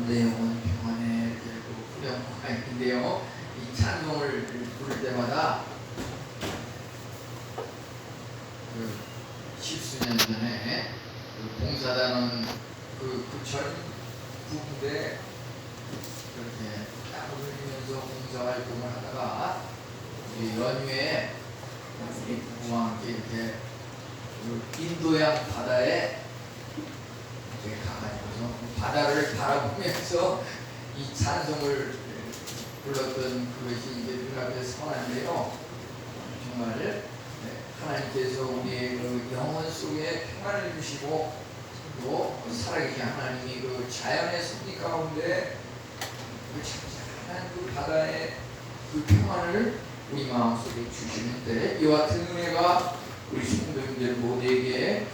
내 영혼 평안에 후렴구가 있는데요. 이 찬송을 부를 때마다 십수년 전에 봉사단원 전 부부에 그렇게 땀을 흘리면서 봉사활동을 하다가 연휴에 우리 부부와 함께 이렇게 인도양 바다에 가가지고서 바다를 바라보면서 이 찬송을 불렀던 그것이 이제 눈앞에 선한데요. 정말 하나님께서 우리의 그 영혼 속에 평안을 주시고 또 살아계신 하나님이 그 자연의 섭리 가운데 그 찬찬한 그 바다의 그 평안을 우리 마음속에 주시는데 이와 같은 은혜가 우리 성도님들 모두에게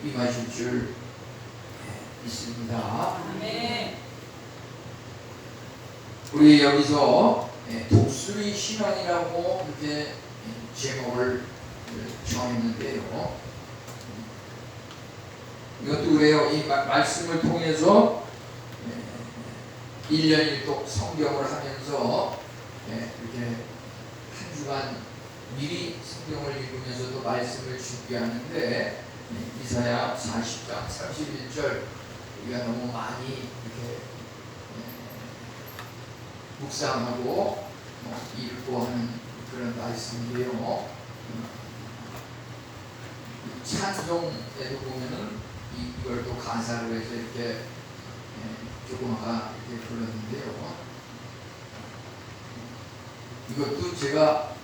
임하실 줄 있습니다. 아멘. 우리 여기서 독수리 신앙이라고 이렇게 제목을 정했는데요. 이것도 그래요. 이 말씀을 통해서 1년 1독 성경을 하면서 이렇게 한 주간 미리 성경을 읽으면서 또 말씀을 준비하는데 이사야 40장 31절 우리가 너무 많이 이렇게 묵상하고 읽고 하는 그런 말씀인데요. 찬송에도 보면은 이걸 또 가사로 해서 이렇게 조금아까 이렇게 불렀는데요. 이것도 제가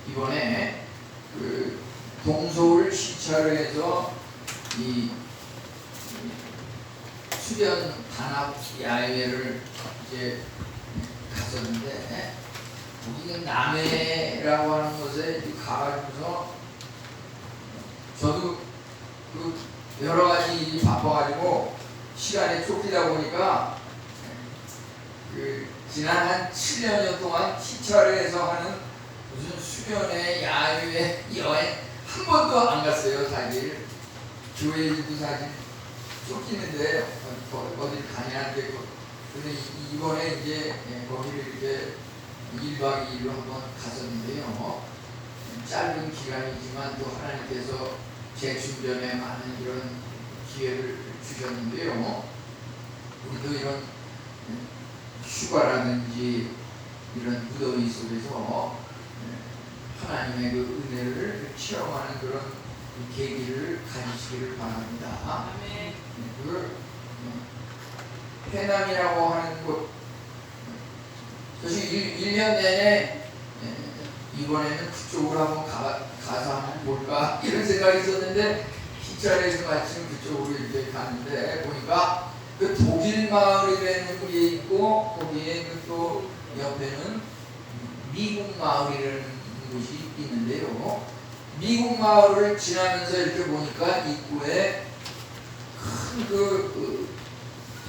이번에 그 동서울 시차를 해서 이 수련 단합 야외를 이제 갔었는데 거기 남해라고 하는 곳에 가가지고서 저도 그 여러 가지 일이 바빠가지고 시간에 쫓기다 보니까 그 지난 한 7년 동안 시차를 해서 하는 무슨 수련회 야외 여행 한 번도 안 갔어요. 사실 교회 일도 사실 쫓기는데 어딜 가냐는데 근데 이번에 이제 거기를 이렇게 1박 2일로 한번 갔었는데요. 짧은 기간이지만 또 하나님께서 재충전에 많은 이런 기회를 주셨는데요. 우리도 이런 휴가라든지 이런 무더위 속에서 하나님의 그 은혜를 체험하는 그런 계기를 가지시기를 바랍니다. 아멘. 그 해남이라고 하는 곳 사실 1년 내내 이번에는 그쪽으로 한번 가서 한번 볼까 이런 생각이 있었는데 기차에서 마침 그쪽으로 이렇게 갔는데 보니까 그 독일 마을이라는 곳에 있고 거기에 또 옆에는 미국 마을이라는 곳이 있는데요. 미국 마을을 지나면서 이렇게 보니까 입구에 큰 그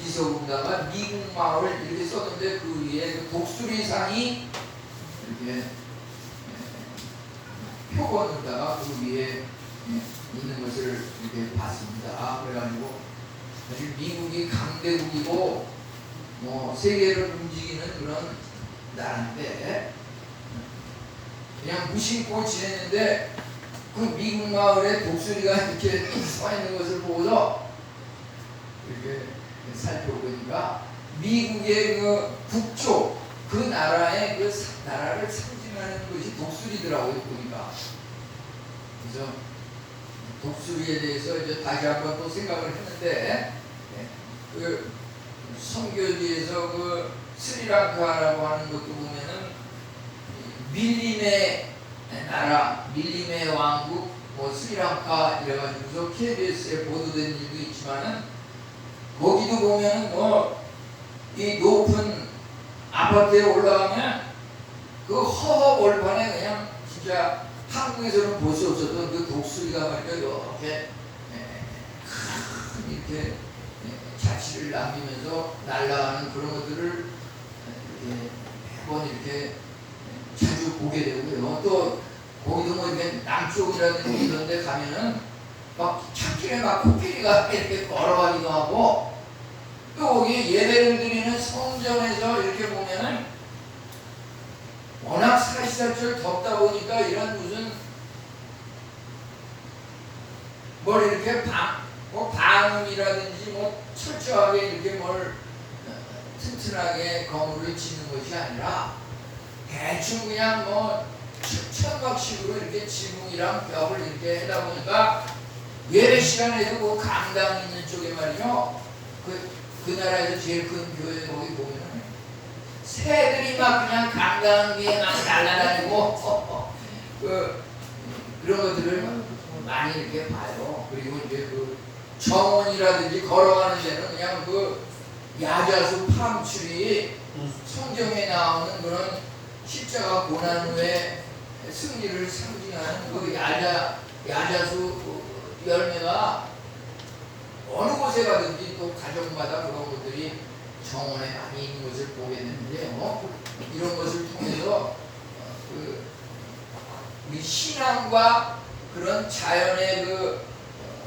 비서군다가 미국 마을 이렇게 썼는데 그 위에 그 독수리상이 이렇게 표본에다가 그 위에 있는 것을 이렇게 봤습니다. 그래가지고 사실 미국이 강대국이고 뭐 세계를 움직이는 그런 나라인데 그냥 무심코 지냈는데 그 미국 마을에 독수리가 이렇게 서 있는 것을 보고서 이렇게 살펴보니까 미국의 그 국조 그 나라의 그 나라를 상징하는 것이 독수리더라고요. 보니까 그래서 독수리에 대해서 이제 다시 한번 또 생각을 했는데 그 선교지에서 그 스리랑카라고 하는 것도 보면은 밀림의 나라, 밀림의 왕국, 뭐 스리랑카 이래가지고서 KBS에 보도된 일도 있지만은 거기도 보면은 뭐 이 높은 아파트에 올라가면 그 허허 벌판에 그냥 진짜 한국에서는 볼 수 없었던 그 독수리가 말이야 이렇게 큰 이렇게 자취를 남기면서 날아가는 그런 것들을 이렇게 매번 이렇게 자주 보게 되고요. 또 거기도 뭐 이렇게 남쪽이라든지 이런 데 가면은 막 찾길에 막 코끼리가 이렇게 걸어가기도 하고 또 거기 우리 예배를 드리는 성전에서 이렇게 보면은 워낙 사시사철 덥다 보니까 이런 무슨 뭘 이렇게 방음이라든지 뭐 철저하게 이렇게 뭘 튼튼하게 건물을 짓는 것이 아니라 대충 그냥 뭐 천막식으로 이렇게 지붕이랑 벽을 이렇게 하다 보니까 예배 시간에도 그 강당 있는 쪽에 말이죠. 그 나라에서 제일 큰 교회 거기 보면은 새들이 막 그냥 강당 위에 막 날아다니고 그런 것들을 많이 이렇게 봐요. 그리고 이제 그 정원이라든지 걸어가는 데는 그냥 그 야자수 팜출이 성경에 나오는 그런 십자가 고난 후에 승리를 상징하는 그 야자수 열매가 어느 곳에 가든지 또 가정마다 그런 것들이 정원에 많이 있는 것을 보게 되는데요. 이런 것을 통해서 우리 신앙과 그런 자연의 그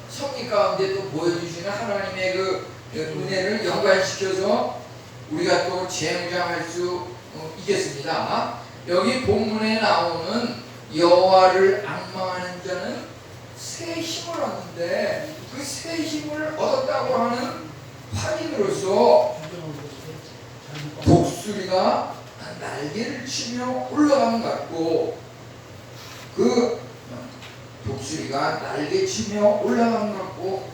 섭리 가운데 또 보여주시는 하나님의 그 은혜를 연관시켜서 우리가 또 재무장할 수 있겠습니다. 여기 본문에 나오는 여호와를 앙망하는 자는 새 힘을 얻는데 그 새 힘을 얻었다고 하는 확인으로서 독수리가 날개를 치며 올라가는 것 같고 그 독수리가 날개치며 올라가는 것 같고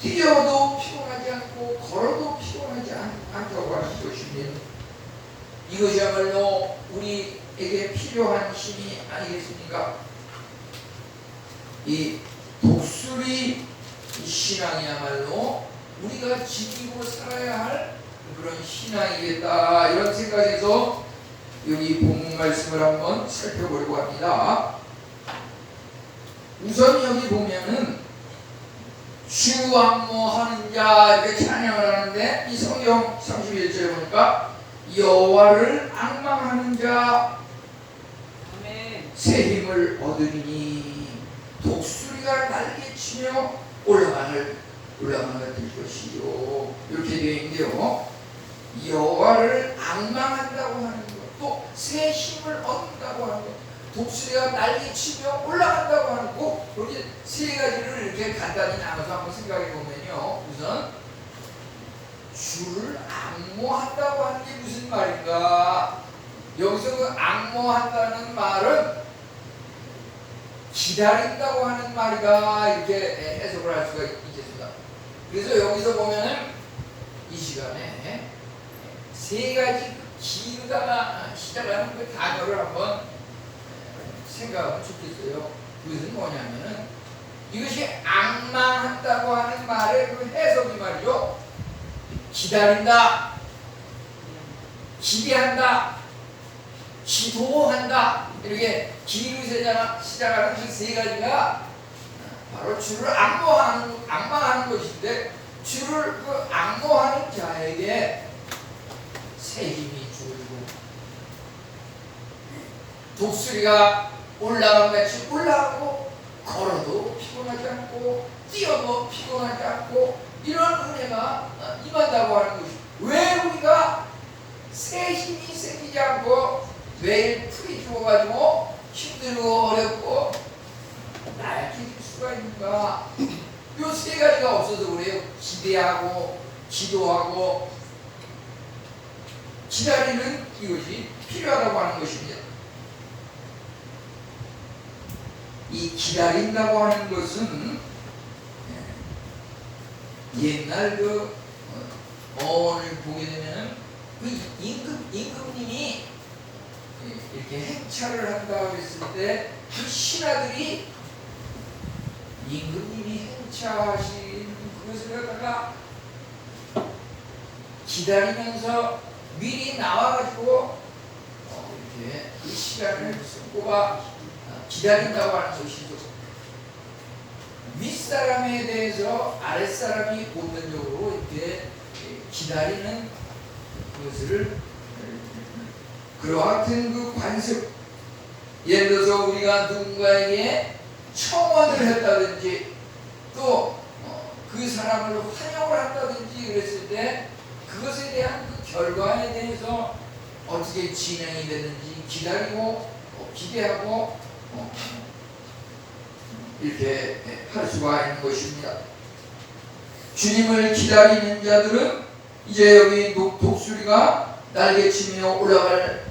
뛰어도 피곤하지 않고 걸어도 피곤하지 않다고 하는 것입니다. 이것이야말로 우리에게 필요한 힘이 아니겠습니까? 이 독수리 신앙이야말로 우리가 지키고 살아야 할 그런 신앙이겠다 이런 생각에서 여기 본문 말씀을 한번 살펴보려고 합니다. 우선 여기 보면은 주 앙모하는 자 이렇게 찬양을 하는데 이 성경 31절에 보니까 여호와를 앙망하는 자 새 힘을 얻으리니 독수리가 날개치며 올라가는 될 것이요 이렇게 되어 있는데요. 여호와를 앙망한다고 하는 것 또 새 힘을 얻는다고 하는 것 독수리가 날개치며 올라간다고 하는 꼭 여기 세 가지를 이렇게 간단히 나눠서 한번 생각해 보면요. 우선 주를 앙모한다고 하는 게 무슨 말인가? 여기서 그 앙모한다는 말은 기다린다고 하는 말이다 이렇게 해석을 할 수가 있겠습니다. 그래서 여기서 보면은 이 시간에 세 가지 기르다가 시작하는 그 단어를 한번 생각하면 좋겠어요. 그것은 뭐냐면은 이것이 앙망한다고 하는 말의 그 해석이 말이죠. 기다린다, 기대한다, 기도한다 이렇게 기르세자 시작하는 그 세 가지가 바로 주를 앙망하는 것인데 주를 그 앙모하는 자에게 새 힘이 주어지고 독수리가 올라간같이 올라가고 걸어도 피곤하지 않고 뛰어도 피곤하지 않고 이런 은혜가 임한다고 하는 것이 왜 우리가 새 힘이 생기지 않고 매일 풀이 죽어가지고 힘들고 어렵고 날뛸 수가 있는가? 이 세 가지가 없어서 그래요. 기대하고 기도하고 기다리는 이것이 필요하다고 하는 것입니다. 이 기다린다고 하는 것은 옛날 그 어원을 보게 되면 그 임금님이 이렇게 행차를 한다 그랬을 때 그 신하들이 임금님이 행차하신 그것을 갖다가 기다리면서 미리 나와가지고 이렇게 그 시간을 꼽아 기다린다고 하는 것이죠. 윗사람에 대해서 아랫사람이 본능적으로 이렇게 기다리는 것을 그와 같은 그 관습 예를 들어서 우리가 누군가에게 청원을 했다든지 또 그 사람을 환영을 한다든지 그랬을 때 그것에 대한 그 결과에 대해서 어떻게 진행이 되는지 기다리고 기대하고 이렇게 할 수가 있는 것입니다. 주님을 기다리는 자들은 이제 여기 독수리가 날개치며 올라갈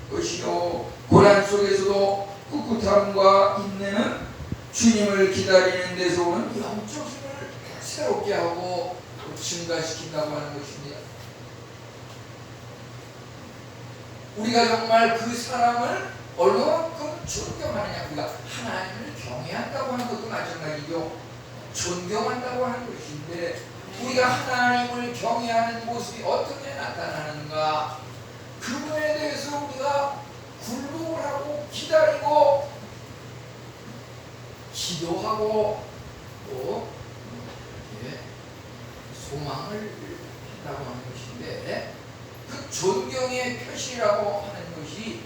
것이요 고난 속에서도 꿋꿋함과 인내는 주님을 기다리는 데서 오는 영적 힘을 새롭게 하고 증가시킨다고 하는 것입니다. 우리가 정말 그 사람을 얼마만큼 존경하느냐, 우리가 하나님을 경외한다고 하는 것도 마찬가지죠. 존경한다고 하는 것인데 우리가 하나님을 경외하는 모습이 어떻게 나타나는가, 그분에 대해서 우리가 굴복을 하고 기다리고 기도하고 또 소망을 한다고 하는 것인데, 그 존경의 표시라고 하는 것이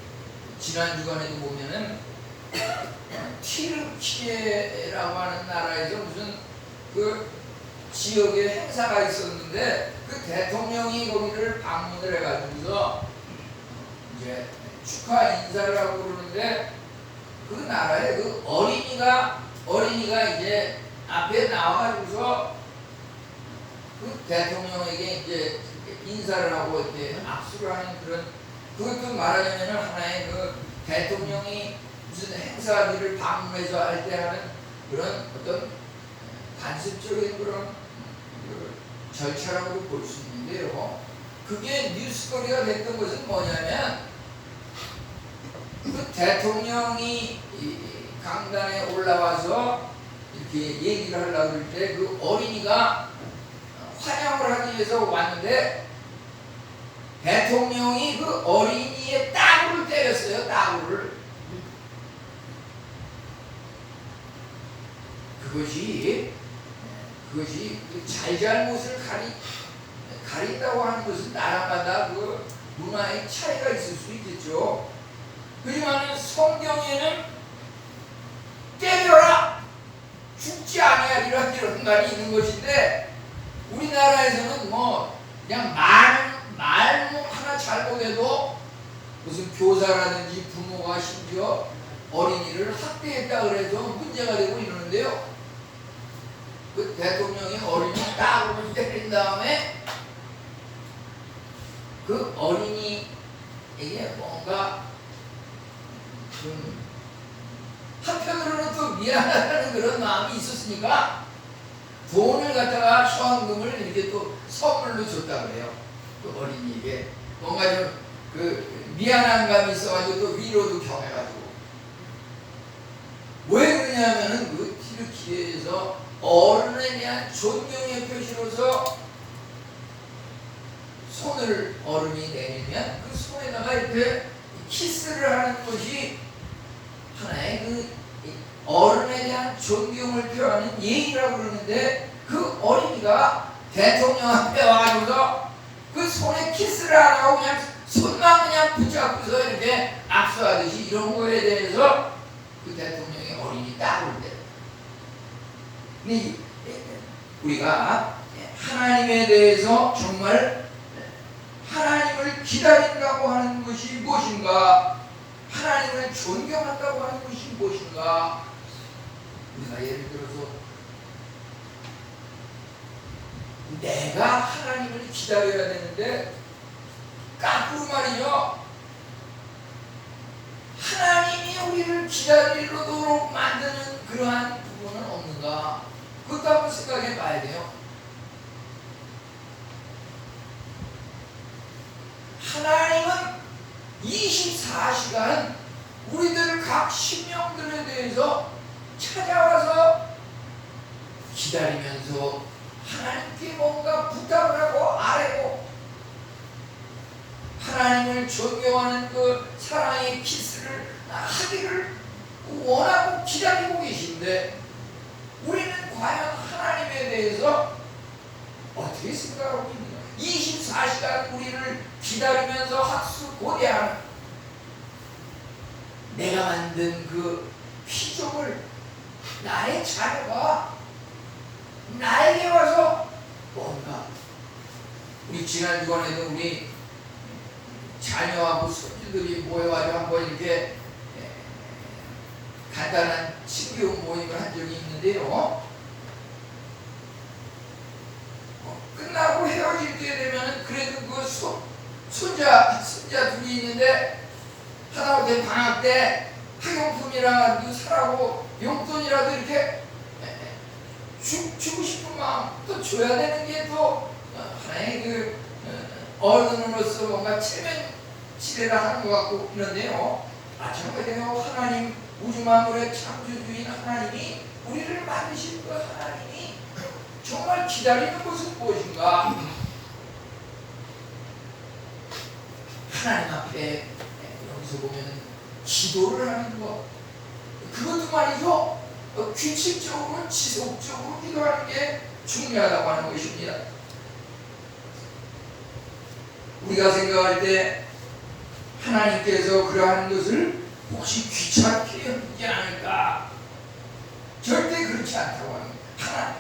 지난 주간에도 보면은 튀르키예라고 하는 나라에서 무슨 그 지역의 행사가 있었는데 그 대통령이 거기를 방문을 해가지고서 이제 축하 인사를 하고 그러는데 그 나라에 그 어린이가 이제 앞에 나와가지고서 그 대통령에게 이제 인사를 하고 이렇게 악수를 하는 그런, 그것도 말하자면 하나의 그 대통령이 무슨 행사들을 방문해서 할 때 하는 그런 어떤 관습적인 그런 절차라고도 볼 수 있는데요. 그게 뉴스거리가 됐던 것은 뭐냐면 그 대통령이 강단에 올라와서 이렇게 얘기를 하려고 할 때 그 어린이가 환영을 하기 위해서 왔는데 대통령이 그 어린이의 따구를 때렸어요. 따구를. 그것이 잘잘못을 가린다고 하는 것은 나라마다 그 문화의 차이가 있을 수 있겠죠. 그지만 성경에는 때려라, 죽지 아니하리라 이런 말이 있는 것인데, 우리나라에서는 뭐 그냥 말 하나 잘못해도 무슨 교사라든지 부모가 심지어 어린이를 학대했다 그래서 문제가 되고 이러는데요. 그 대통령이 어린이 따구를 때린 다음에 그 어린이에게 뭔가 한편으로는 또 미안하다는 그런 마음이 있었으니까 돈을 갖다가 현금을 이렇게 또 선물로 줬다 그래요. 그 어린이에게 뭔가 좀 그 미안한 감이 있어가지고 또 위로도 경해가지고. 왜 그러냐면은 그 튀르키예에서 어른에 대한 존경의 표시로서 손을 어른이 내밀면 그 손에다가 이렇게 키스를 하는 것이 하나의 그 어른에 대한 존경을 표하는 예의라고 그러는데, 그 어린이가 대통령 앞에 와가지고서 그 손에 키스를 안 하고 그냥 손만 그냥 붙잡고서 이렇게 악수하듯이 이런 거에 대해서 그 대통령이 어린이 따를 때, 근데 우리가 하나님에 대해서 정말 하나님을 기다린다고 하는 것이 무엇인가, 하나님을 존경한다고 하는 것이 무엇인가. 우리가 예를 들어서 내가 하나님을 기다려야 되는데 거꾸로 말이죠. 하나님이 우리를 기다리도록 만드는 그러한 부분은 없는가? 그것도 한번 생각해 봐야 돼요. 하나님은 24시간 우리들 각 심령들에 대해서 찾아와서 기다리면서 하나님께 뭔가 부탁을 하고 아뢰고 하나님을 존경하는 그 사랑의 키스를 하기를 원하고 기다리고 계신데, 우리는 과연 하나님에 대해서 어떻게 생각하고 있는가? 24시간 우리를 기다리면서 학수 고대하는 내가 만든 그 피조물, 나의 자녀가 나에게 와서 뭔가 우리 지난 주간에도 우리 자녀하고 손주들이 모여가지고 한번 이렇게 간단한 친교 모임을 한 적이 있는데요. 끝나고 헤어질 때 되면 그래도 그 손자 둘이 있는데 하다못해 방학 때 학용품이라도 사라고 용돈이라도 이렇게 주고 싶은 마음 또 줘야 되는 게 또 하나의 그 어른으로서 뭔가 체면치레라 하는 것 같고 그런데요. 마찬가지로 하나님 우주 만물의 창조주인 하나님이 우리를 만드신 그 하나님이 정말 기다리는 것은 무엇인가? 하나님 앞에 여기서 보면 기도를 하는 것, 그것도 말이죠. 규칙적으로 지속적으로 기도하는 게 중요하다고 하는 것입니다. 우리가 생각할 때 하나님께서 그러한 것을 혹시 귀찮게 여기지 않을까? 절대 그렇지 않다고 하는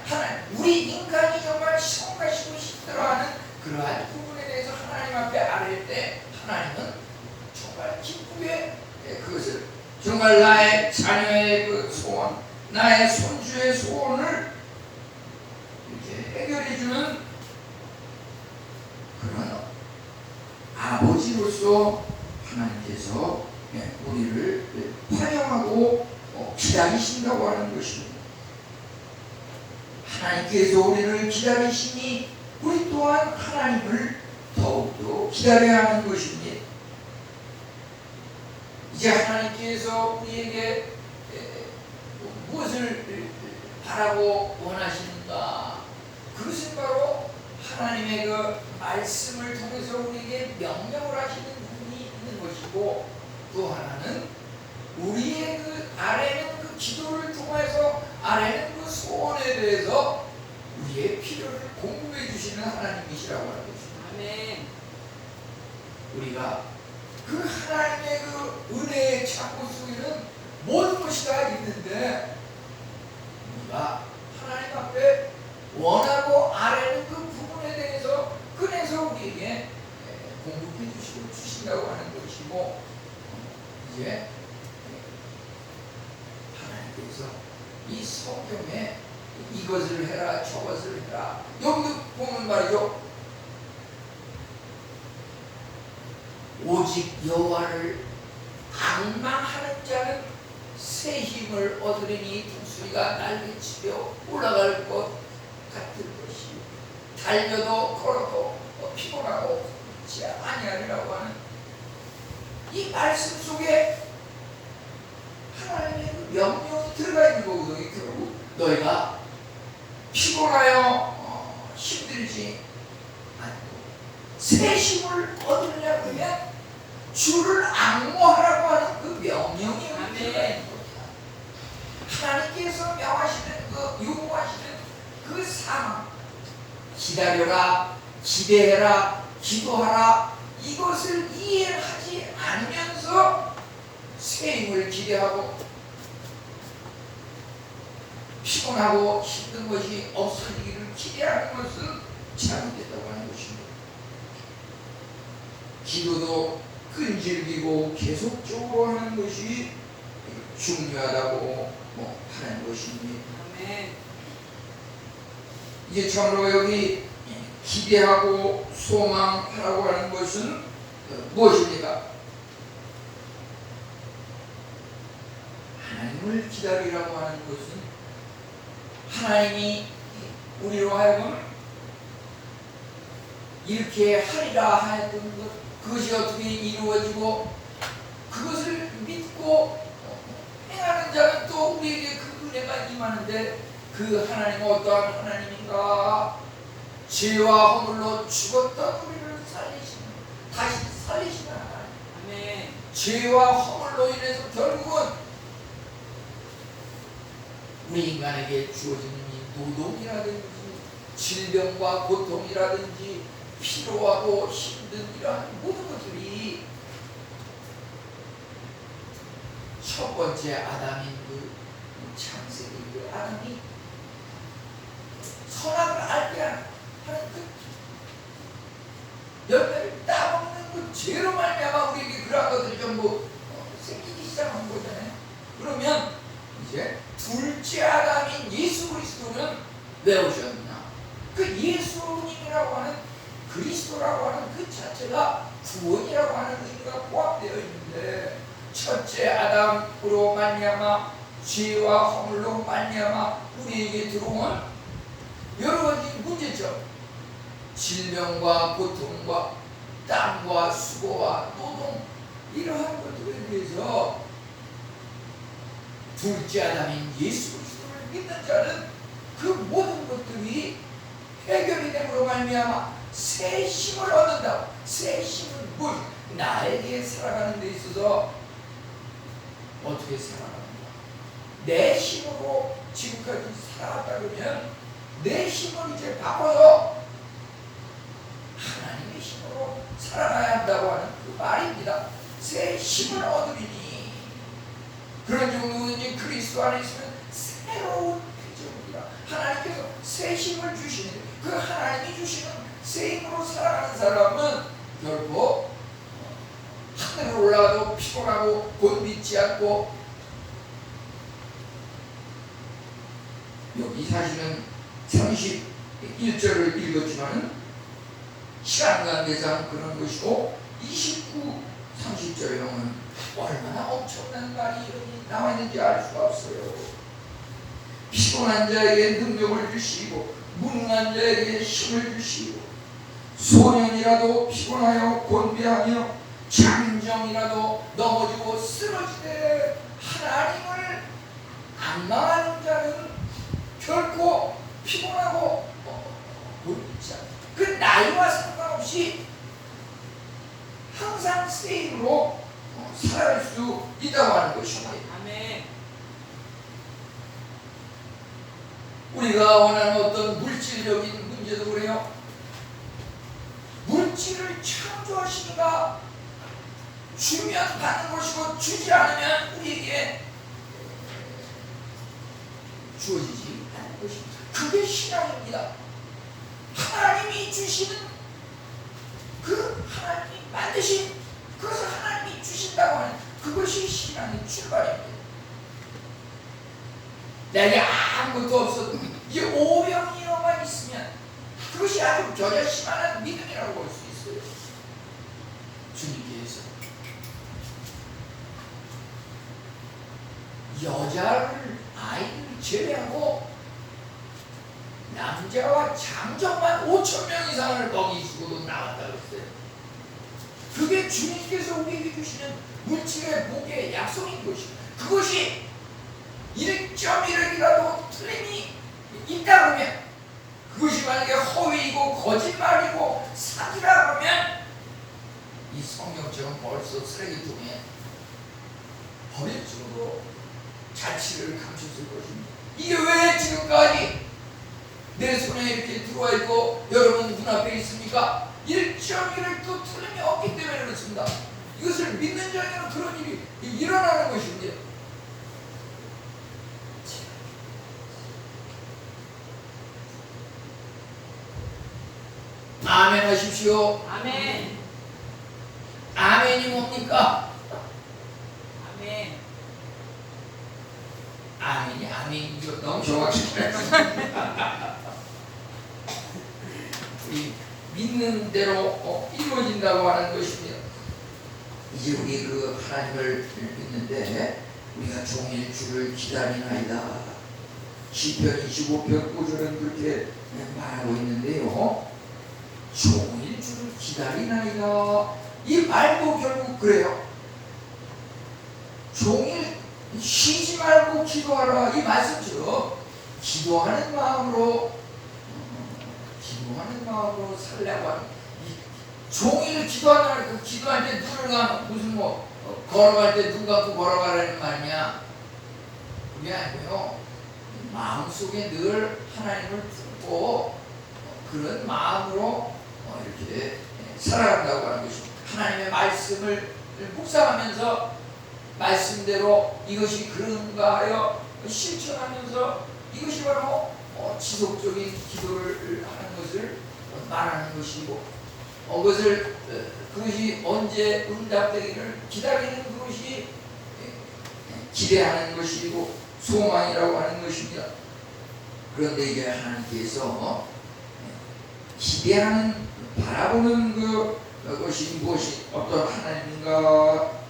하나님, 우리 인간이 정말 성가시고 힘들어하는 그러한 부분에 대해서 하나님 앞에 아뢰일 때 하나님은 정말 기쁘게 그것을 정말 나의 자녀의 그 소원, 나의 손주의 소원을 이렇게 해결해주는 그런 아버지로서 하나님께서 우리를 환영하고 기다리신다고 하는 것입니다. 하나님께서 우리를 기다리시니 우리 또한 하나님을 더욱더 기다려야 하는 것입니다. 이제 하나님께서 우리에게 무엇을 바라고 원하시는가? 그것은 바로 하나님의 그 말씀을 통해서 우리에게 명령을 하시는 부분이 있는 것이고, 또 하나는 우리의 그 아뢰는 그 기도를 통해서 아뢰는 그 소원에 대해서 우리의 필요를 공급해 주시는 하나님이시라고 하는 것입니다. 아멘. 우리가 그 하나님의 그 은혜의 창고 속에는 모든 것이 다 있는데 우리가 하나님 앞에 원하고 아뢰는 그 부분에 대해서 꺼내서 우리에게 공급해 주시고 주신다고 하는 것이고, 이제 하나님께서 이 성경에 이것을 해라 저것을 해라, 여기도 보면 말이죠, 오직 여호와를 앙망하는 자는 새 힘을 얻으리니 독수리가 날개치며 올라갈 것 같은 것이 달려도 걸어도 피곤하고 그렇지 아니하리라고 하는 이 말씀 속에 하나님의 그 명령이 들어가 있는 거거든요. 결국 너희가 피곤하여 힘들지 않고 새 힘을 얻으려고 하면 주를 앙모하라고 하는 그 명령이 들어가 있는 겁니다. 하나님께서 명하시는 그 요구하시는 그 상황, 기다려라, 기대해라, 기도하라, 이것을 이해하지 않으면서 새 힘을 기대하고 피곤하고 힘든 것이 없어지기를 기대하는 것은 잘못됐다고 하는 것입니다. 기도도 끈질기고 계속적으로 하는 것이 중요하다고 하는 것입니다. 아멘. 이제 참으로 여기 기대하고 소망하라고 하는 것은 무엇입니까? 하나님을 기다리라고 하는 것은 하나님이 우리로 하여금 이렇게 하리라 하였던 것, 그것이 어떻게 이루어지고 그것을 믿고 행하는 자는 또 우리에게 그 은혜가 임하는데, 그 하나님은 어떠한 하나님인가? 죄와 허물로 죽었던 우리를 살리시는, 다시 살리시는 하나님. 아멘. 죄와 허물로 인해서 결국은 우리 인간에게 주어지는 이 노동이라든지 질병과 고통이라든지 피로하고 힘든 이러한 모든 것들이 첫 번째 아담인 그 창세기 그 아담이 선악을 알게 하는 그 열매를 따먹는 그 죄로 말미암아 우리에게 그러한 것들이 전부 생기기 시작한 거잖아요. 그러면 이제 둘째 아담인 예수 그리스도는 왜 오셨느냐? 그 예수님이라고 하는 그리스도라고 하는 그 자체가 구원이라고 하는 의미가 포함되어 있는데, 첫째 아담으로 말미암아 죄와 허물로 말미암아 우리에게 들어온 여러 가지 문제점, 질병과 고통과 땀과 수고와 노동, 이러한 것들에 대해서 둘째 아담인 예수 그리스도를 믿는 자는 그 모든 것들이 해결이 됨으로 말미암아 새 힘을 얻는다. 새 힘은 뭘? 나에게 살아가는 데 있어서 어떻게 살아가는가? 내 힘으로 지금까지 살아왔다 그러면 내 힘을 이제 바꿔서 하나님의 힘으로 살아가야 한다고 하는 그 말입니다. 새 힘을 얻으리니, 그런 누구든지 그리스도 안에 있으면 새로운 피조물이라. 하나님께서 새 힘을 주시는데, 그 하나님이 주시는 새 힘으로 살아가는 사람은 결코 하늘에 올라가도 피곤하고 곤비지 않고, 여기 사실은 31절을 읽었지만 시간 관계상 그런 것이고, 29, 30절에는 얼마나 엄청난 말이 나와 있는지 알 수가 없어요. 피곤한 자에게 능력을 주시고 무능한 자에게 힘을 주시고, 소년이라도 피곤하여 곤비하며 장정이라도 넘어지고 쓰러지되 하나님을 안 망하는 자는 결코 피곤하고 곤비지 않다. 그 나이와 상관없이 항상 새 힘으로 살아갈 수 있다고 하는 것입니다. 아멘. 우리가 원하는 어떤 물질적인 문제도 그래요. 물질을 창조하시니까 주면 받는 것이고, 주지 않으면 우리에게 주어지지 않는 것입니다. 그게 신앙입니다. 하나님이 주시는, 그 하나님이 만드신 그것을 하나님이 주신다고 하는 그것이 신앙의 출발입니다. 내게 아무것도 없어도 이 오병이어만 있으면 그것이 아주 겨자씨만한 믿음이라고 볼 수 있어요. 주님께서 여자를, 아이를 제외하고 남자와 장정만 5,000명 이상을 먹이시고도 나왔다고 했어요. 그게 주님께서 우리에게 주시는 물질의 복의 약속인 것입니다. 그것이 1.1억이라도 틀림이 있다 그러면, 그것이 만약에 허위이고 거짓말이고 사기라 그러면 이 성경책은 벌써 쓰레기통에 버릴 정도로 자취를 감췄을 것입니다. 이게 왜 지금까지 내 손에 이렇게 들어와 있고 여러분 눈앞에 있습니까? 1.1도 틀림이 없기 때문에 그렇습니다. 이것을 믿는 자에게는 그런 일이 일어나는 것입니다. 아멘 하십시오. 아멘. 아멘이 뭡니까? 아멘. 아멘이 아멘이죠. 너무 정확하게 우리 믿는 대로 이루어진다고 하는 것입니다. 이제 우리 그 하나님을 믿는데 우리가 종일 주를 기다리나이다. 시편 25편 9절은 그렇게 말하고 있는데요. 종일 주를 기다리나이다. 이 말도 결국 그래요. 종일 쉬지 말고 기도하라. 이 말씀처럼 기도하는 마음으로 살려고 하는, 종일 기도하는, 그 기도할 때 눈을 감고 무슨 걸어갈 때 눈 감고 걸어가라는 말이냐? 그게 아니고요. 마음속에 늘 하나님을 품고 그런 마음으로 이렇게 살아간다고 하는 것입니다. 하나님의 말씀을 묵상하면서 말씀대로 이것이 그런가 하여 실천하면서 이것이 바로 지속적인 기도를 하는 것을 말하는 것이고, 그것이 언제 응답되기를 기다리는 그것이 기대하는 것이고 소망이라고 하는 것입니다. 그런데 이제 하나님께서 기대하는 바라보는 그것이 무엇이 어떤 하나님인가?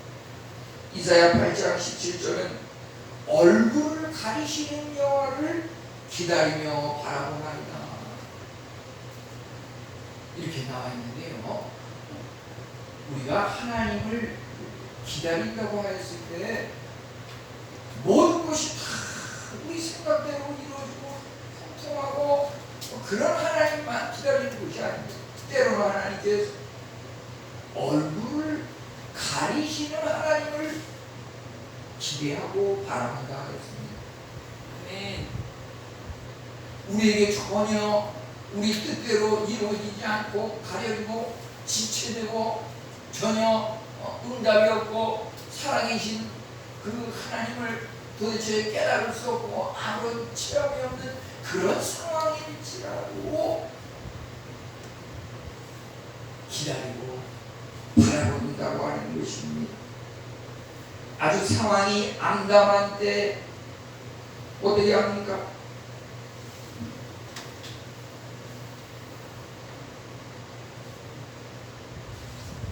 이사야 8장 17절은 얼굴을 가리시는 여호와를 기다리며 바라보나이다 이렇게 나와 있는데요. 우리가 하나님을 기다린다고 하였을 때 모든 것이 다 우리 생각대로 이루어지고 통통하고 그런 하나님만 기다리는 것이 아닙니다. 때로는 하나님께서 얼굴을 가리시는 하나님을 기대하고 바라본다 하였습니다. 아멘. 우리에게 전혀 우리 뜻대로 이루어지지 않고 가려지고 지체되고 전혀 응답이 없고 살아계신 그 하나님을 도대체 깨달을 수 없고 아무런 체험이 없는 그런 상황일지라도 기다리고 바라본다고 하는 것입니다. 아주 상황이 암담한 때 어떻게 합니까?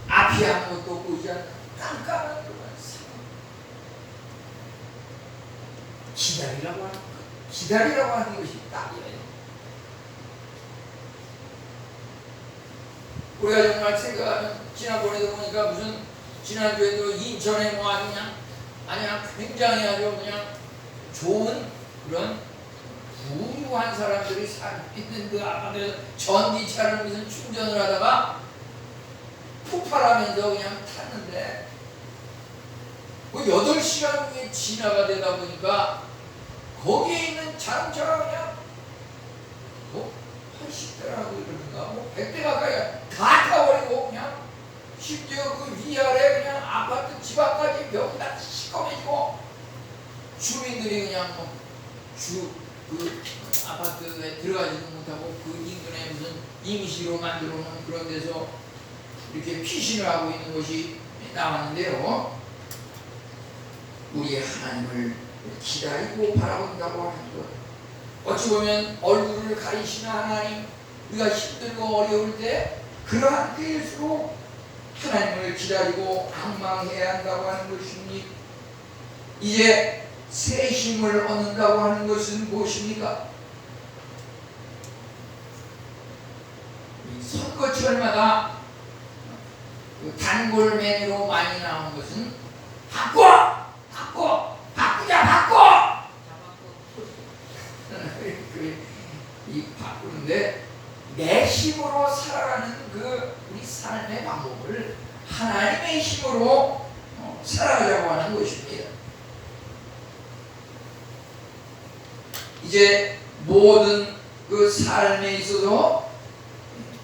앞이 아무것도 보이지 않는 깜깜한 그런 상황. 기다리라고 하는 것이 딱이에요. 우리가 정말 생각하면 지난번에도 보니까 무슨 지난주에도 인천에 뭐 아주 그냥 굉장히 아주 그냥 좋은 그런 부유한 사람들이 있는 그 아파트에서 전기차를 무슨 충전을 하다가 폭발하면서 그냥 탔는데 그 8시간 후에 진화가 되다 보니까 거기에 있는 자동차가 그냥 80대라고 이러는가 100대 가까이 다 타버리고 그냥 심지어 그 위아래 그냥 아파트 집 앞까지 벽이 다 시커매지고 주민들이 그냥 그 아파트에 들어가지도 못하고 그 인근에 무슨 임시로 만들어 놓은 그런 데서 이렇게 피신을 하고 있는 것이 나왔는데요. 우리의 하나님을 기다리고 바라본다고 하는 것, 어찌 보면 얼굴을 가리시는 하나님, 우리가 힘들고 어려울 때 그러한 때일수록 하나님을 기다리고 방망해야 한다고 하는 것입니다. 이제 새 힘을 얻는다고 하는 것은 무엇입니까? 선거철마다 단골 메뉴로 많이 나온 것은 바꾸자. 이 바꾸는데 내 힘으로 살아가는 그 우리 삶의 방법을 하나님의 힘으로 살아가자고 하는 것입니다. 이제 모든 그 삶에 있어서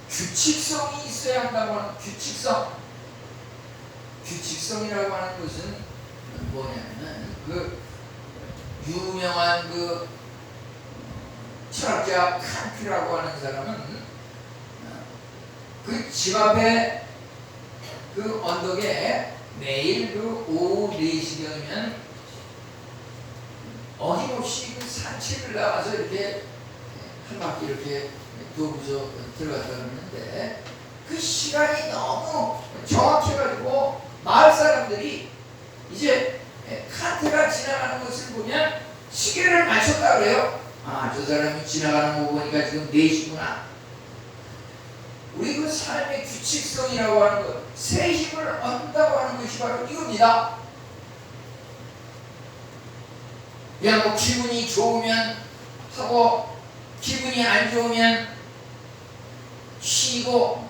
규칙성이 있어야 한다고 하는 규칙성이라고 하는 것은 뭐냐면 그 유명한 그 철학자 칸트라고 하는 사람은 그 집 앞에 그 언덕에 매일 그 오후 4시경이면 어김없이 그 산책을 나가서 이렇게 한 바퀴 이렇게 돌고서 들어갔다 그러는데 그 시간이 너무 정확해가지고 마을 사람들이 이제 칸트가 지나가는 것을 보면 시계를 맞췄다 그래요. 아, 저 사람이 지나가는 거 보니까 지금 4시구나. 우리 그 삶의 규칙성이라고 하는 것, 새 힘을 얻는다고 하는 것이 바로 이겁니다. 그냥 뭐 기분이 좋으면 하고 기분이 안 좋으면 쉬고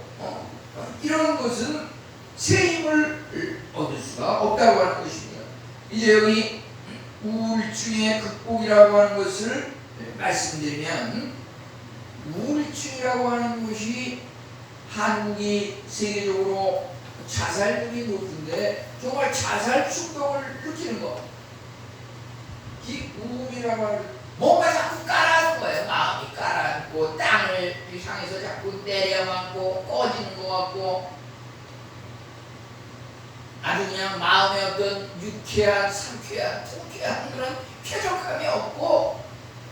이런 것은 새 힘을 얻을 수가 없다고 하는 것입니다. 이제 여기 우울증의 극복이라고 하는 것을 말씀드리면 우울증이라고 하는 것이 한국이 세계적으로 자살률이 높은데 정말 자살 충동을 느끼는 것. 이 우울이라고 하는 뭔가 자꾸 깔아앉는 거예요. 마음이 깔아앉는 않고 땅을 향해서 자꾸 내려맞고 꺼지는 것 같고 아주 그냥 마음에 어떤 유쾌한, 상쾌한, 통쾌한 그런 쾌적함이 없고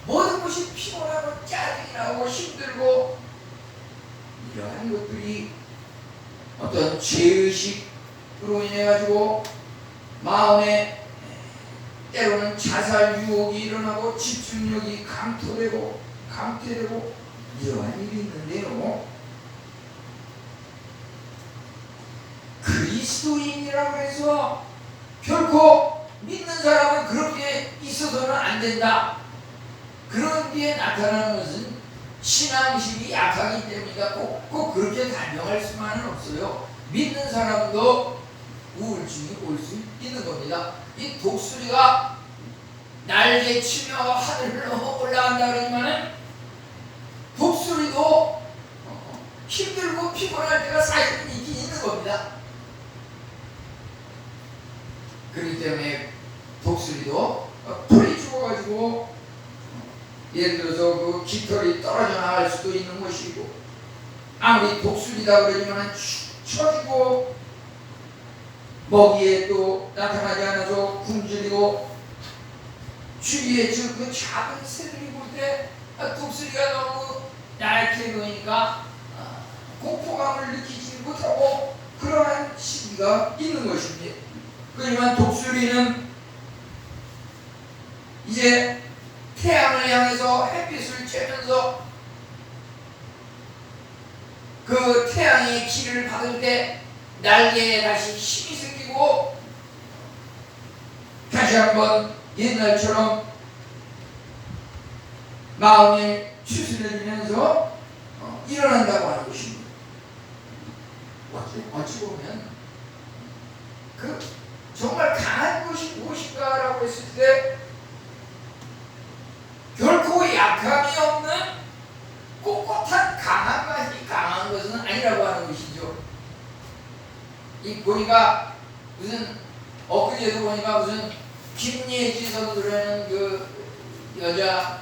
모든 것이 피곤하고 짜증이 나고 힘들고 이러한 것들이 어떤 죄의식으로 인해 가지고 마음에 때로는 자살 유혹이 일어나고 집중력이 감퇴되고 이러한 일이 있는데요. 그리스도인이라고 해서 결코 믿는 사람은 그렇게 있어서는 안 된다. 그런 게 나타나는 것은 신앙심이 약하기 때문이다. 꼭 그렇게 단정할 수만은 없어요. 믿는 사람도 우울증이 올 수 있는 겁니다. 이 독수리가 날개치며 하늘로 올라간다 그러지만은 독수리도 힘들고 피곤할 때가 사실은 있긴 있는 겁니다. 그렇기 때문에 독수리도 풀이 죽어가지고 예를 들어서 그 깃털이 떨어져 나갈 수도 있는 것이고 아무리 독수리다 그러지만 처지고 먹이에 또 나타나지 않아서 굶주리고 주위에 그 작은 새들이 볼 때 독수리가 너무 얇게 보이니까 공포감을 느끼지 못하고 그러한 시기가 있는 것입니다. 그렇지만 독수리는 이제 태양을 향해서 햇빛을 쬐면서 그 태양의 길을 받을 때 날개에 다시 힘이 생기고 다시 한번 옛날처럼 마음이 추스려지면서 일어난다고 하는 것입니다. 어찌 보면 그 정말 강한 것이 무엇인가라고 했을 때 결코 약함이 없는 꼿꼿한 강함만이 강한 것은 아니라고 하는 것이죠. 이 보니까 무슨 엊그제도 보니까 무슨 김예지 선수라는 그 여자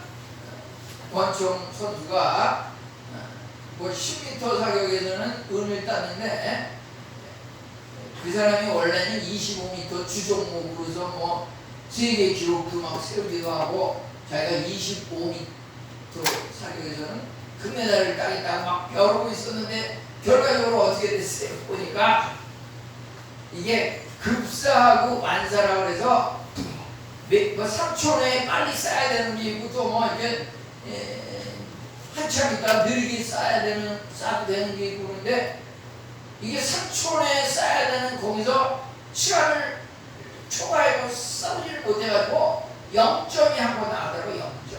권총 선수가 뭐 10m 사격에서는 은을 땄는데 그 사람이 원래는 25m 주종목으로서 뭐 세계 기록도 막 세우기도 하고 자기가 25m 사격에서는 금메달을 따겠다고 막 벼르고 있었는데 결과적으로 어떻게 됐어요? 보니까 이게 급사하고 완사라고 해서 뭐 3초 내에 빨리 쌓아야 되는 게 있고 또 뭐 이렇게 한참 있다 느리게 쌓아도 되는 게 있고 그런데 이게 3초 내에 쌓아야 되는 거기서 시간을 초과해서 싸우지를 못해가지고 0점이 한 번 나가더라고 0점.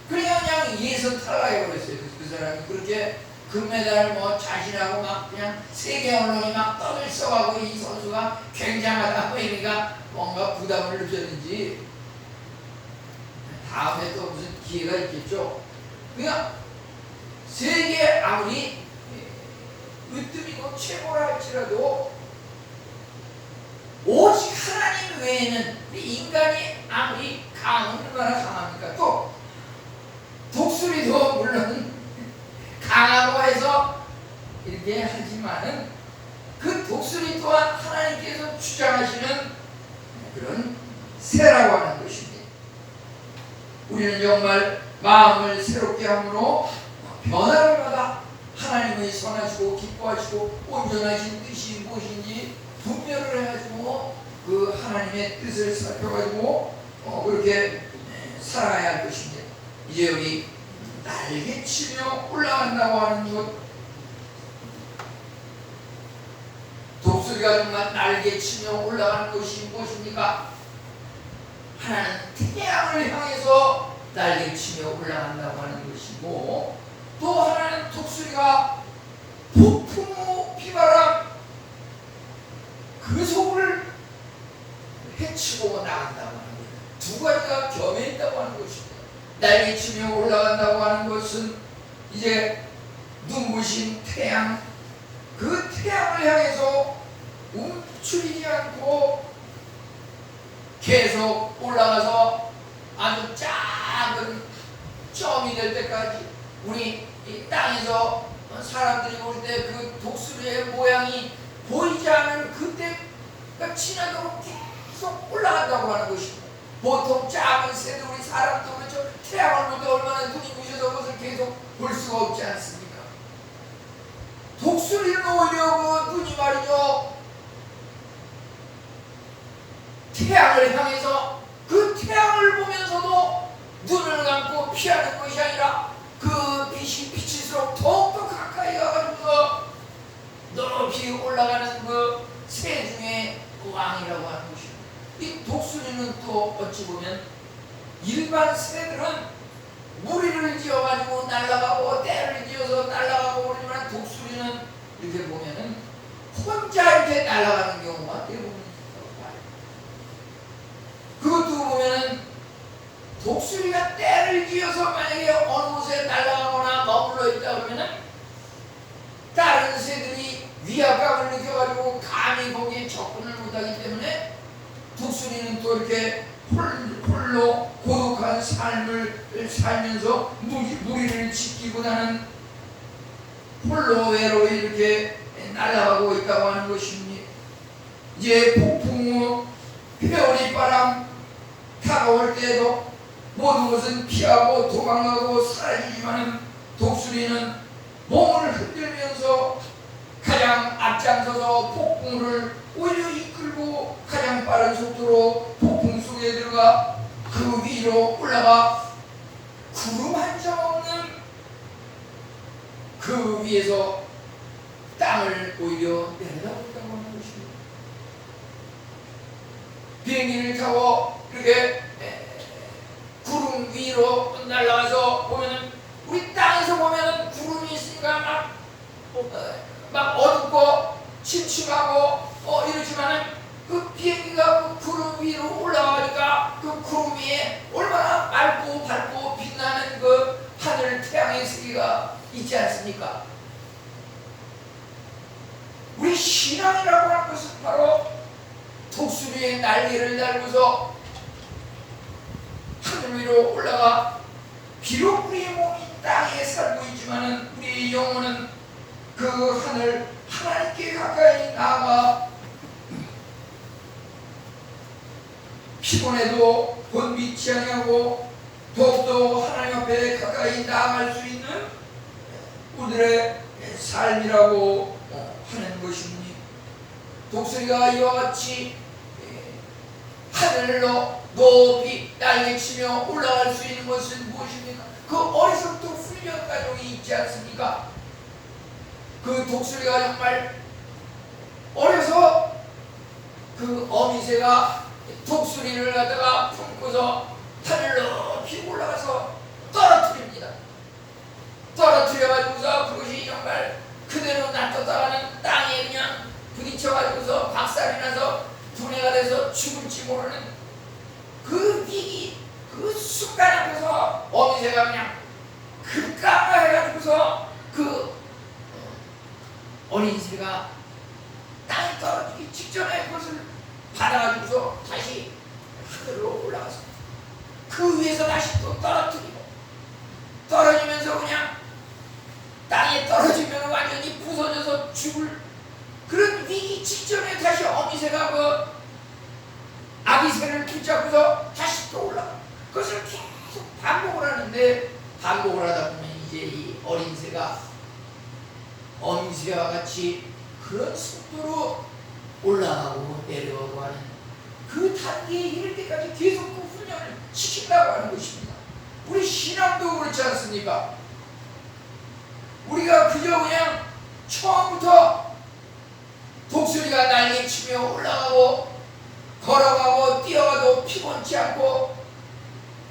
그냥 이에서 탈락해버렸어요. 그 사람이 그렇게 금메달 뭐 자신하고 막 그냥 세계 언론이 막 떡을 써가고 이 선수가 굉장하다 보이니까 뭔가 부담을 느꼈는지 다음에 또 무슨 기회가 있겠죠. 그냥 세계 아무리 으뜸이고 최고라 할지라도 오직 하나님 외에는 인간이 아무리 얼마나 강합니까? 또 독수리도 물론 강하고 해서 이렇게 하지만은 그 독수리 또한 하나님께서 주장하시는 그런 새라고 하는 것입니다. 우리는 정말 마음을 새롭게 함으로 변화를 받아 하나님의 선하시고 기뻐하시고 온전하신 뜻이 무엇인지 분별을 해가지고 그 하나님의 뜻을 살펴가지고 그렇게 살아야 할 것입니다. 이제 여기 날개치며 올라간다고 하는 것, 독수리가 정말 날개치며 올라가는 것이 무엇입니까? 하나는 태양을 향해서 날개치며 올라간다고 하는 것이고 또 하나는 독수리가 폭풍 후 비바람 그 속을 헤치고 나간다고 하는 거예요. 두 가지가 겸해 있다고 하는 것입니다. 날개치며 올라간다고 하는 것은 이제 눈부신 태양, 그 태양을 향해서 움츠리지 않고 계속 올라가서 아주 작은 점이 될 때까지 우리 이 땅에서 사람들이 볼 때 그 독수리의 모양이 보이지 않는 그때가 지나도록 계속 올라간다고 하는 것입니다. 보통 작은 새들 우리 사람도 그렇죠. 태양을 볼 때 얼마나 눈이 부셔서 그것을 계속 볼 수가 없지 않습니까? 독수리는 오히려 그 눈이 말이죠, 태양을 향해서 그 태양을 보면서도 눈을 감고 피하는 것이 아니라 그 빛이 비칠수록 더욱더 가까이 가가지고 높이 올라가는 그 새 중에 왕이라고 하는 것입니다. 이 독수리는 또 어찌 보면 일반 새들은 무리를 지어가지고 날아가고 떼를 지어서 날아가고 그러지만 독수리는 이렇게 보면은 혼자 이렇게 날아가는 경우가 대부분 있다고 봐요. 그것도 보면은 독수리가 떼를 지어서 만약에 어느 곳에 날아가거나 머물러 있다 그러면은 다른 새들이 위압감을 느껴가지고 감히 거기에 접근을 못하기 때문에 독수리는 또 이렇게 홀로 고독한 삶을 살면서 무리를 지키보다는 홀로 외로이 이렇게 날아가고 있다고 하는 것입니다. 이제 폭풍 후 회오리바람 다가올 때에도 모든 것은 피하고 도망가고 사라지지만 독수리는 몸을 흔들면서 가장 앞장서서 폭풍을 오히려 이끌고 가장 빠른 속도로 폭풍 속에 들어가 그 위로 올라가 구름 한 점 없는 그 위에서 땅을 오히려 내려다보고 있다고 하는 것입니다. 비행기를 타고 이렇게 구름 위로 날아가서 보면은 우리 땅에서 보면은 구름이 있으니까 막 어둡고 침침하고 이러지만은 그 비행기가 그 구름 위로 올라가니까 그 구름 위에 얼마나 맑고 밝고 빛나는 그 하늘 태양의 세계가 있지 않습니까? 우리 신앙이라고 하는 것은 바로 독수리의 날개를 달고서 하늘 위로 올라가 비록 우리의 몸이 땅에 살고 있지만은 우리의 영혼은 그 하늘 하나님께 가까이 나아가 피곤해도 번비치 아니하고 더욱더 하나님 앞에 가까이 나아갈 수 있는 우리들의 삶이라고 하는 것입니다. 독수리가 이와 같이 하늘로 높이 날개치며 올라갈 수 있는 것은 무엇입니까? 그 어리석도 훈련 과정이 있지 않습니까? 그 독수리가 정말 어려서 그 어미새가 독수리를 갖다가 품고서 하늘 높이 올라가서 떨어뜨립니다. 떨어뜨려가지고서 그것이 정말 그대로 놔뒀다가는 땅에 그냥 부딪혀가지고서 박살이 나서 분해가 돼서 죽을지 모르는 그 위기, 그 순간 앞에서 어미새가 그냥 급감을 해가지고서 그 어린 새가 땅에 떨어지기 직전에 그것을 받아가지고서 다시 하늘로 올라가서 그 위에서 다시 또 떨어뜨리고 떨어지면서 그냥 땅에 떨어지면 완전히 부서져서 죽을 그런 위기 직전에 다시 어미새가 그 아기새를 붙잡고서 다시 또 올라가. 그것을 계속 반복을 하는데 반복을 하다 보면 이제 이 어린 새가 어미새와 같이 그런 속도로 올라가고 내려가고 하는 그 단계에 이를 때까지 계속 그 훈련을 시킨다고 하는 것입니다. 우리 신앙도 그렇지 않습니까? 우리가 그저 그냥 처음부터 독수리가 날개치며 올라가고 걸어가고 뛰어가도 피곤치 않고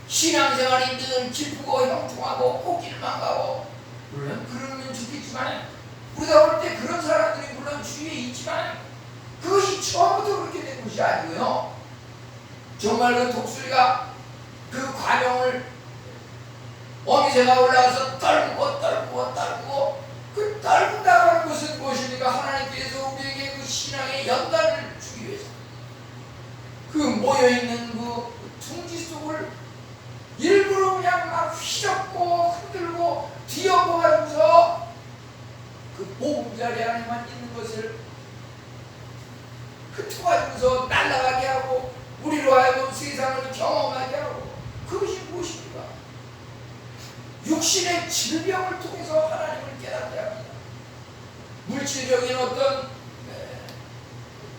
신앙생활이 늘 기쁘고 형통하고 꽃길만 가고 물론 그러면 좋겠지만 우리가 볼 때 그런 사람들이 물론 주위에 있지만 그것이 처음부터 그렇게 된 것이 아니고요. 정말 그 독수리가 그 과정을 어미새가 올라가서 떨고 그 떨군다고 하는 것은 무엇입니까? 하나님께서 우리에게 그 신앙의 연단을 주기 위해서 그 모여있는 그 둥지 속을 일부러 그냥 막 휘젓고 흔들고 뒤에 흩어가지고서 날아가게 하고 우리로 하여금 세상을 경험하게 하고, 그것이 무엇입니까? 육신의 질병을 통해서 하나님을 깨닫게 합니다. 물질적인 어떤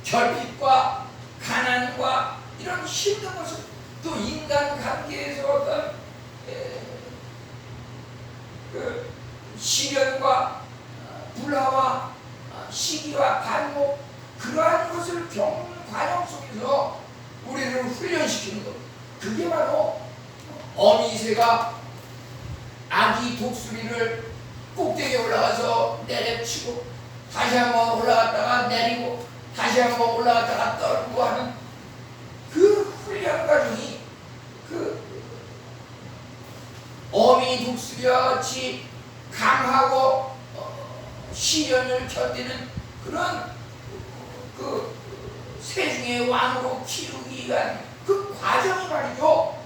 결핍과 가난과 이런 힘든 것을, 또 인간관계에서 어떤 그 시련과 불화와 시기와 반목, 그러한 것을 겪는 과정 속에서 우리를 훈련시키는 것, 그게 바로 어미새가 아기 독수리를 꼭대기에 올라가서 내려치고 다시 한번 올라갔다가 내리고 다시 한번 올라갔다가 떨고 하는 그 훈련 과정이, 그 어미 독수리와 같이 강하고 시련을 견디는 그런 그 세중의 왕으로 키우기 위한 그 과정이 말이죠.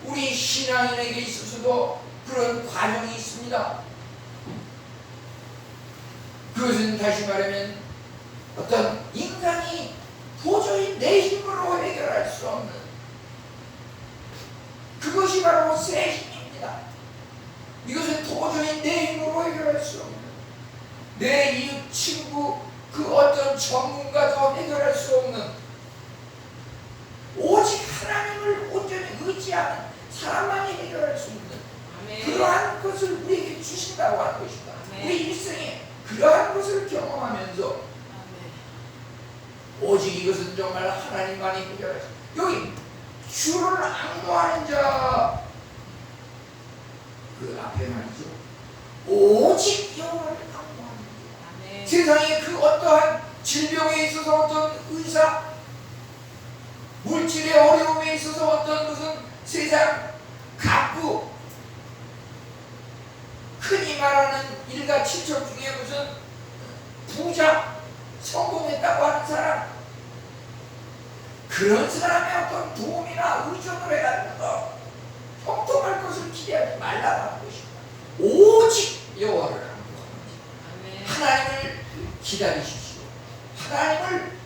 우리 신앙인에게 있어서도 그런 과정이 있습니다. 그것은 다시 말하면 어떤 인간이 도저히 내 힘으로 해결할 수 없는, 그것이 바로 새 힘입니다. 이것은 도저히 내 힘으로 해결할 수 없는, 내 이웃, 친구, 그 어떤 전문가도 해결할 수 없는, 오직 하나님을 온전히 의지하는 사람만이 해결할 수 있는 그러한 것을 우리에게 주신다고 하는 것입니다. 우리 일생에 그러한 것을 경험하면서 오직 이것은 정말 하나님만이 해결하시. 여기 주를 앙모하는 자, 그 앞에 말이죠. 오직 여호와를 앙모하는 자. 세상에 그 어떠한 질병에 있어서 어떤 의사, 물질의 어려움에 있어서 어떤 무슨 세상 갑부, 흔히 말하는 일가칠척 중에 무슨 부자, 성공했다고 하는 사람, 그런 사람의 어떤 도움이나 의존을 해가지고 형통할 것을 기대하지 말라고 하는 것입니다. 오직 여호와를 앙모하는 자. 하나님을 기다리십시오. 하나님을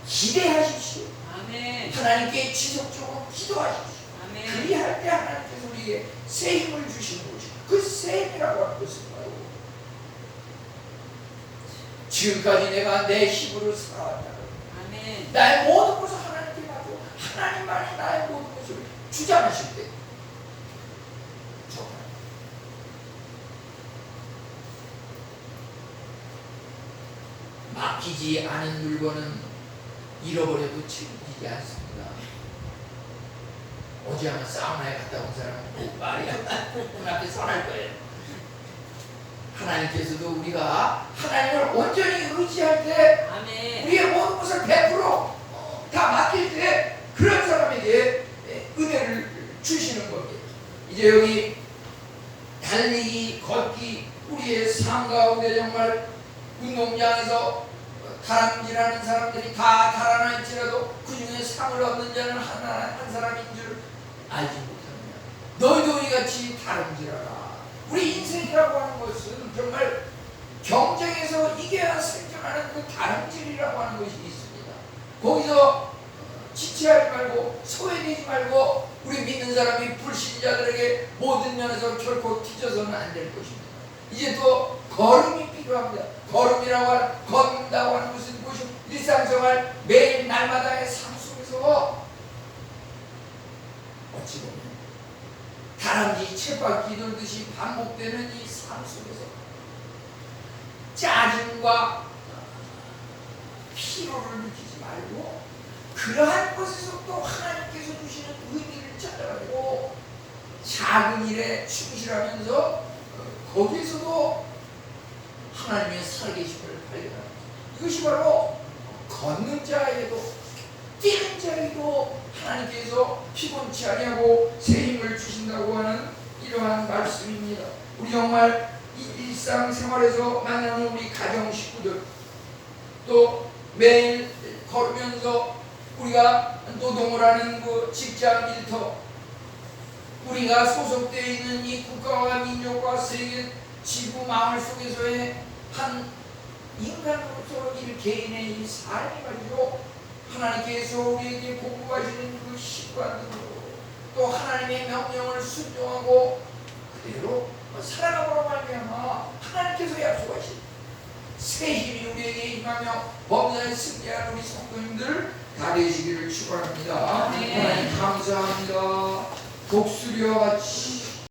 기대하십시오. 하나님께 지속적으로 기도하십시오. 그리할 때 하나님께서 우리에게 새 힘을 주시는 것이죠. 그 새 힘이라고 하는 것은 바로 지금까지 내가 내 힘으로 살아왔다. 나의 모든 것을 하나님께 맡고 하나님만이 나의 모든 것을 주장하실 때 정말 맡기지 않은 물건은 잃어버려도 책임지지 않습니다. 어제 한번 사우나에 갔다 온 사람은 말이 앞에 선할 거예요. 하나님께서도 우리가 하나님을 온전히 의지할 때 우리의 모든 것을 100%다 맡길 때 그런 사람에게 은혜를 주시는 겁니다. 이제 여기 달리기, 걷기, 우리의 삶 가운데 정말 운동장에서 다람쥐라는 사람들이 다 달아날지라도 그 중에 상을 얻는 자는 한 사람인 줄 알지 못합니다. 너희도 이같이 다람쥐라라. 우리 인생이라고 하는 것은 정말 경쟁에서 이겨야 생존하는 그 다람쥐라고 하는 것이 있습니다. 거기서 지체하지 말고 소외되지 말고 우리 믿는 사람이 불신자들에게 모든 면에서 결코 뒤져서는 안 될 것입니다. 이제 또 걸음이 필요합니다. 걸음이라고 하는, 걷는다고 하는 것은 무엇이 일상생활 매일 날마다의 삶 속에서 어찌 보면 다람쥐 쳇바퀴 돌듯이 반복되는 이 삶 속에서 짜증과 피로를 느끼지 말고 그러한 것에서 또 하나님께서 주시는 의미를 찾아가지고 작은 일에 충실하면서 거기에서도 하나님의 살아계심을 발견합니다. 이것이 바로 걷는 자에게도 뛰는 자에게도 하나님께서 피곤치 아니하고 새 힘을 주신다고 하는 이러한 말씀입니다. 우리 정말 이 일상생활에서 만나는 우리 가정 식구들, 또 매일 걸으면서 우리가 노동을 하는 그 직장 일터, 우리가 소속되어 있는 이 국가와 민족과 세계 지구 마을 속에서의 한 인간으로서 이 개인의 이 삶이 말이죠. 하나님께서 우리에게 공부하시는 그 습관으로 또 하나님의 명령을 순종하고 그대로 살아가므로 말미암아 하나님께서 약속하신 새 힘이 우리에게 임하며 범사에 승리하는 우리 성도님들 다 되시기를 축원합니다. 아멘. 하나님 감사합니다. 독수리와 같이